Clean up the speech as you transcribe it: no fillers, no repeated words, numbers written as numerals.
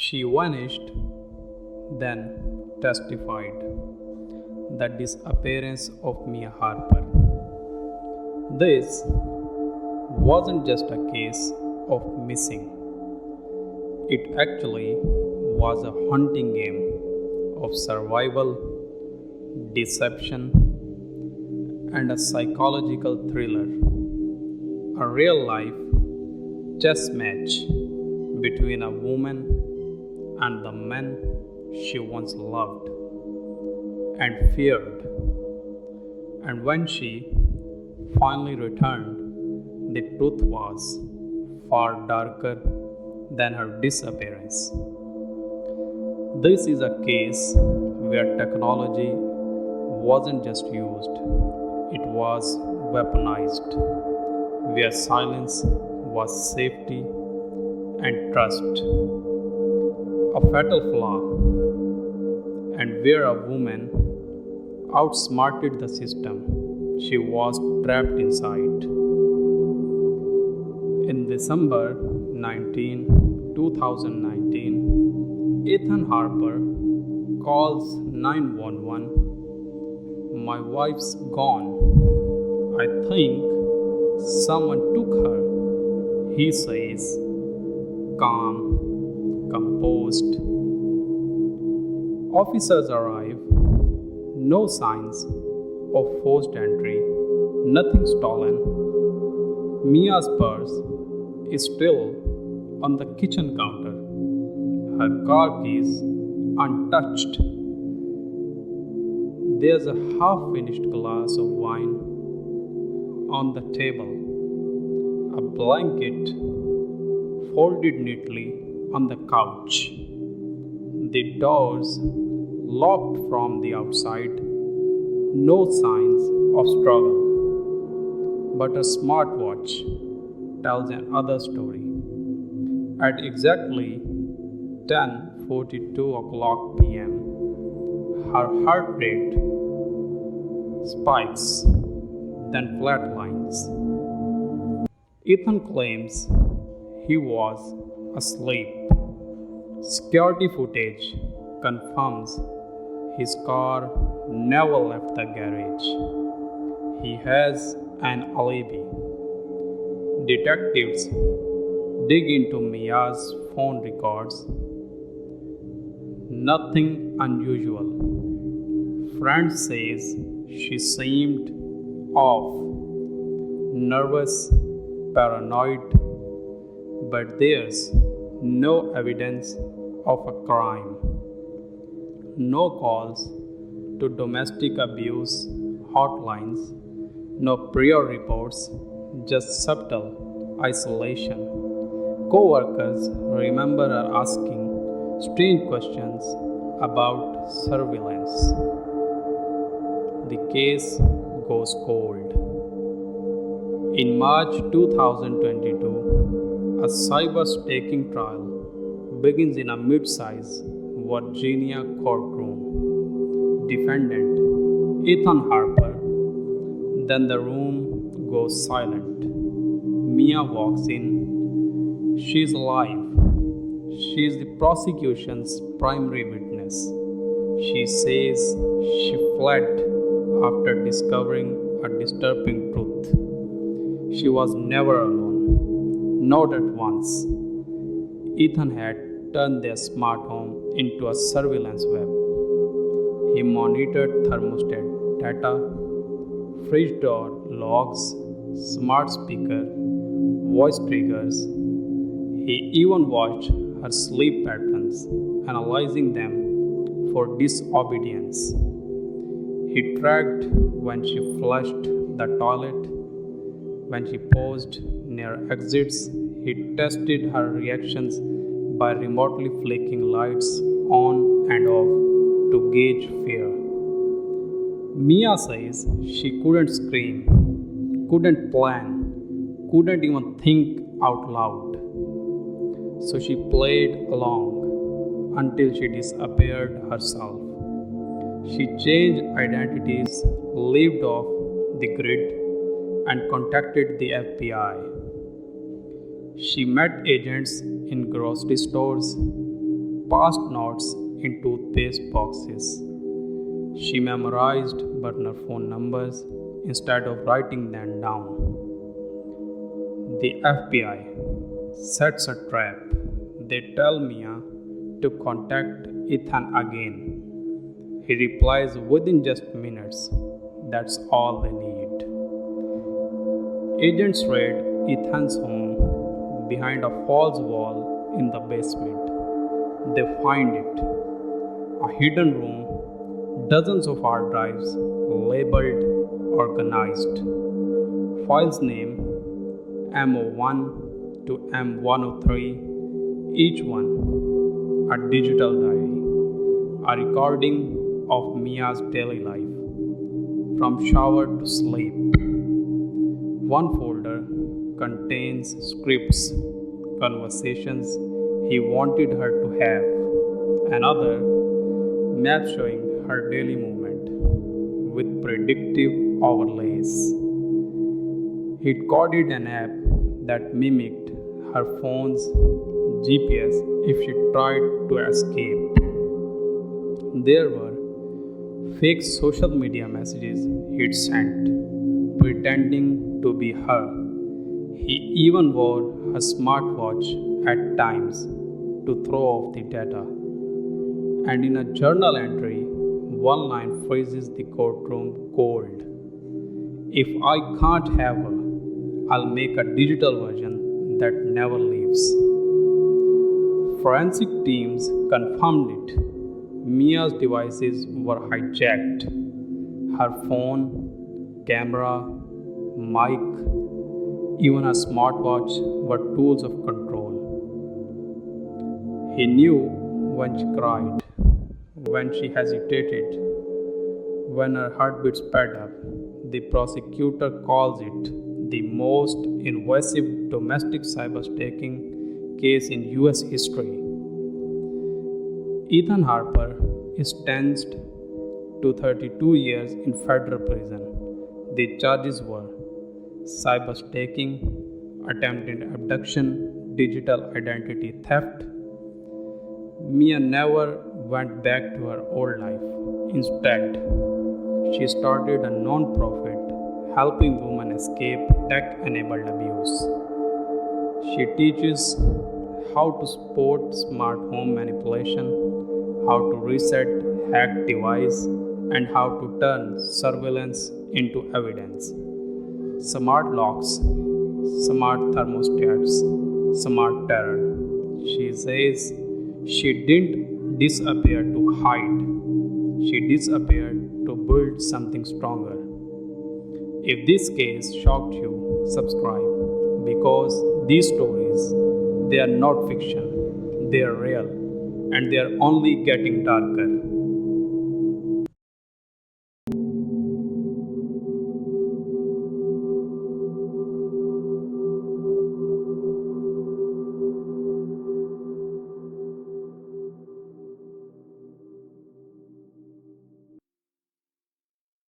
She vanished, then testified. The disappearance of Mia Harper. This wasn't just a case of missing. It actually was a hunting game of survival, deception, and a psychological thriller. A real life chess match between a woman and the man she once loved and feared. And when she finally returned, the truth was far darker than her disappearance. This is a case where technology wasn't just used, it was weaponized, where silence was safety and trust, a fatal flaw, and where a woman outsmarted the system she was trapped inside. In December 2019, Ethan Harper calls 911. My wife's gone. I think someone took her, he says, calm, composed. Officers arrive. No signs of forced entry, nothing stolen. Mia's purse is still on the kitchen counter, her car keys untouched. There's a half-finished glass of wine on the table, a blanket folded neatly on the couch, the doors locked from the outside, no signs of struggle. But a smartwatch tells another story. At exactly 10:42 p.m., her heart rate spikes, then flatlines. Ethan claims he was asleep. Security footage confirms his car never left the garage. He has an alibi. Detectives dig into Mia's phone records. Nothing unusual. Friend says she seemed off, nervous, paranoid, but there's no evidence of a crime. No calls to domestic abuse hotlines, no prior reports, just subtle isolation. Co-workers remember her asking strange questions about surveillance. The case goes cold. In March 2022, a cyber-staking trial begins in a mid-size Virginia courtroom. Defendant Ethan Harper. Then the room goes silent. Mia walks in. She's alive. She's the prosecution's primary witness. She says she fled after discovering a disturbing truth. She was never alone. Not at once. Ethan had turned their smart home into a surveillance web. He monitored thermostat data, fridge door logs, smart speaker, voice triggers. He even watched her sleep patterns, analyzing them for disobedience. He tracked when she flushed the toilet, when she paused near exits. He tested her reactions by remotely flicking lights on and off to gauge fear. Mia says she couldn't scream, couldn't plan, couldn't even think out loud. So she played along until she disappeared herself. She changed identities, lived off the grid, and contacted the FBI. She met agents in grocery stores, passed notes in toothpaste boxes. She memorized burner phone numbers instead of writing them down. The FBI sets a trap. They tell Mia to contact Ethan again. He replies within just minutes. That's all they need. Agents raid Ethan's home behind a false wall in the basement. They find it. A hidden room, dozens of hard drives, labeled, organized. Files name M01 to M103, each one a digital diary, a recording of Mia's daily life, from shower to sleep. One folder contains scripts, conversations he wanted her to have. Another, maps showing her daily movement with predictive overlays. He'd coded an app that mimicked her phone's GPS if she tried to escape. There were fake social media messages he'd sent, pretending to be her. He even wore her smartwatch at times to throw off the data. And in a journal entry, one line phrases the courtroom cold. If I can't have her, I'll make a digital version that never leaves. Forensic teams confirmed it. Mia's devices were hijacked. Her phone, camera, mic, even a smartwatch were tools of control. He knew when she cried, when she hesitated, when her heartbeat sped up. The prosecutor calls it the most invasive domestic cyber-stalking case in US history. Ethan Harper is sentenced to 32 years in federal prison. The charges were cyber-stalking, attempted abduction, digital identity theft. Mia never went back to her old life. Instead, she started a non-profit helping women escape tech-enabled abuse. She teaches how to spot smart home manipulation, how to reset hacked device, and how to turn surveillance into evidence. Smart locks, smart thermostats, smart terror. She says she didn't disappear to hide. She disappeared to build something stronger. If this case shocked you, subscribe, because these stories, they are not fiction, they are real, and they are only getting darker.